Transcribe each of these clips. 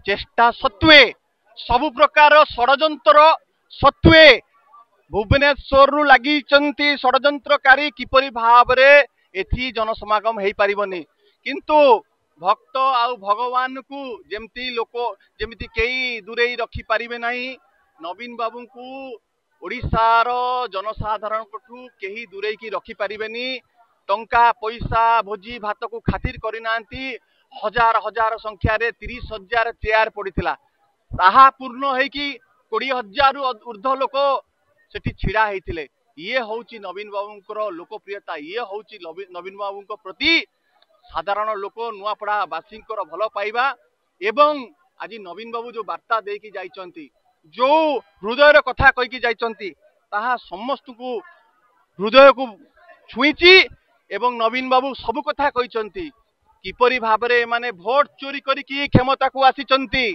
चेष्टा सत्वे सबु प्रकार षड्यंत्र सत्वे भुवनेश्वर रु लगी षड्यंत्रकारी किपरि भाव रे एथि जनसमागम हो पारिबनी किंतु भक्त आउ भगवान को जेमती लोक जेमती कई दूरे रखी पारिबे नहीं नवीन बाबू को ओडिशार जनसाधारण ठू कहीं दूरे की रखी पारिबेनी टंका पैसा भोजी भात को खातिर करना हजार हजार संख्यार 30,000 चेयर पड़ीला ताहा पूर्ण होगी 20,000 ऊर्ध्व लोक सेठी छिड़ा होते ये हूँ नवीन बाबू लोकप्रियता ये हूँ नवीन बाबू प्रति साधारण लोक नुआपड़ा बासी भल पाइबा एवं आज नवीन बाबू जो वार्ता देकी जाइचंती जो हृदय कथा कहीकि जाइचंती ताहा समस्त को हृदय को छुईची एवं नवीन बाबू सब कथा कहिचंती किपरि भाबरे माने भोट चोरी करिकी क्षमता को आसीचंती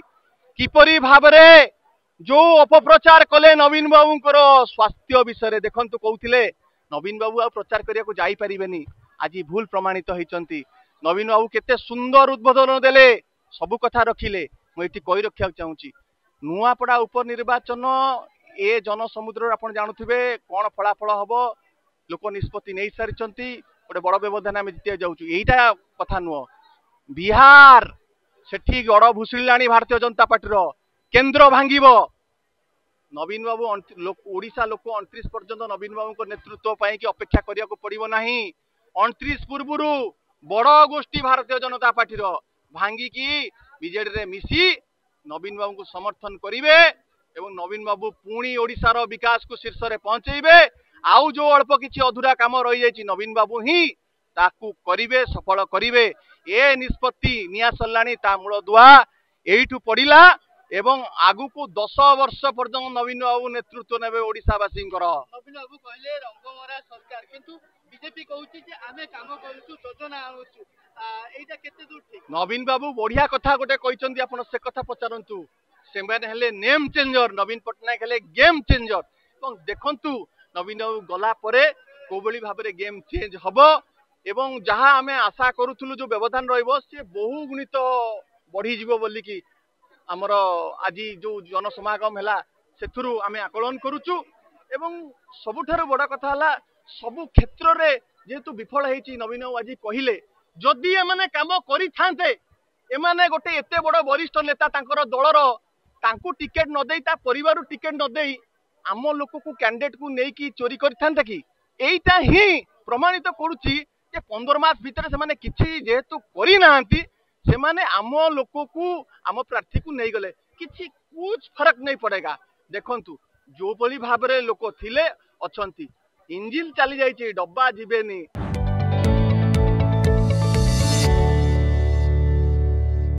किपरि भाबरे जो अपप्रचार कले नवीन बाबू स्वास्थ्य विषय देखंतु कहउथिले नवीन बाबू आ प्रचार करिया को जाई परिबेनी आज भूल प्रमाणित होइचंती नवीन बाबू केते सुंदर उद्बोधन देले सब कथा रखिले मु एठी कहि रखिया चाहूची नुआपड़ा उपनिर्वाचन ए जनसमुद्र आपण जानुथिबे कोन फलाफल हबो लोक निष्पत्ति नहीं सारी गोटे बड़ व्यवधान आम जितिया जाऊँ यहीटा कथा नुह बिहार सेठी गड़ भूसुड़ा भारतीय जनता पार्टी केन्द्र भांगिब नवीन बाबू ओडिशा लोक 29 पर्यंत नवीन बाबू नेतृत्व कि अपेक्षा करिया को पड़िबो नाही 29 पूर्व बड़ गोष्ठी भारतीय जनता पार्टी भांगिकी बीजेडी रे मिसी नवीन बाबू को समर्थन करिवे एवं नवीन बाबू पुणी ओडिशार विकास को शीर्ष रे पहुंचेबे आउ जो अल्प किछि अधूरा काम रही जाइछि नवीन बाबू ही ताकू करिवे सफल करिवे ए निष्पत्ति निया सरलाणी ता मूल दुआ एइठु पड़िला एवं आगु को 10 वर्ष पर्यंत नवीन बाबू नेतृत्व नेबे ओडिशावासी नवीन बाबू कहले रंगमरा सरकार किंतु बीजेपी कहउछि जे आमे काम करूछु योजना आनुछु एइटा केते दूर ठीक नवीन बाबू बढ़िया कथा गोटे कहिसंती आपण से कथा पचारंतु से माने हेले नेम चेंजर नवीन पटनायक हेले गेम चेंजर एवं देखंतु नवीन बाबू गला परे कोबली भाबरे गेम चेंज हबो एवं जहां आमे आशा करूथुलु जो व्यवधान रहइबो से बहु गुणित बढ़ी जीवो बोली कि हमर आज जो जनसमागम हैला सेथुरु आमे आकलन करूचु एवं सबुठारु बड़ा कथा हला सबु क्षेत्र रे जेतु विफल हेची नवीन बाबू आज कहिले जदि एमाने काम करि थांते एमाने गोटे एते बड़ वरिष्ठ नेता तांकर दलर तांकु टिकेट न देई ता परिवार टिकेट न देई आम लोक को कैंडिडेट को नहीं चोरी करता कि एटा ही प्रमाणित करुच्ची 15 मास भितर से किसी जेहेतु करना से आम लोक को आम प्रार्थी को नहीं गले किसी कुछ फर्क नहीं पड़ेगा देखंतु जो बली भाव लोक थिले अछंती इंजिन चली जाइए डब्बा जीवेनी।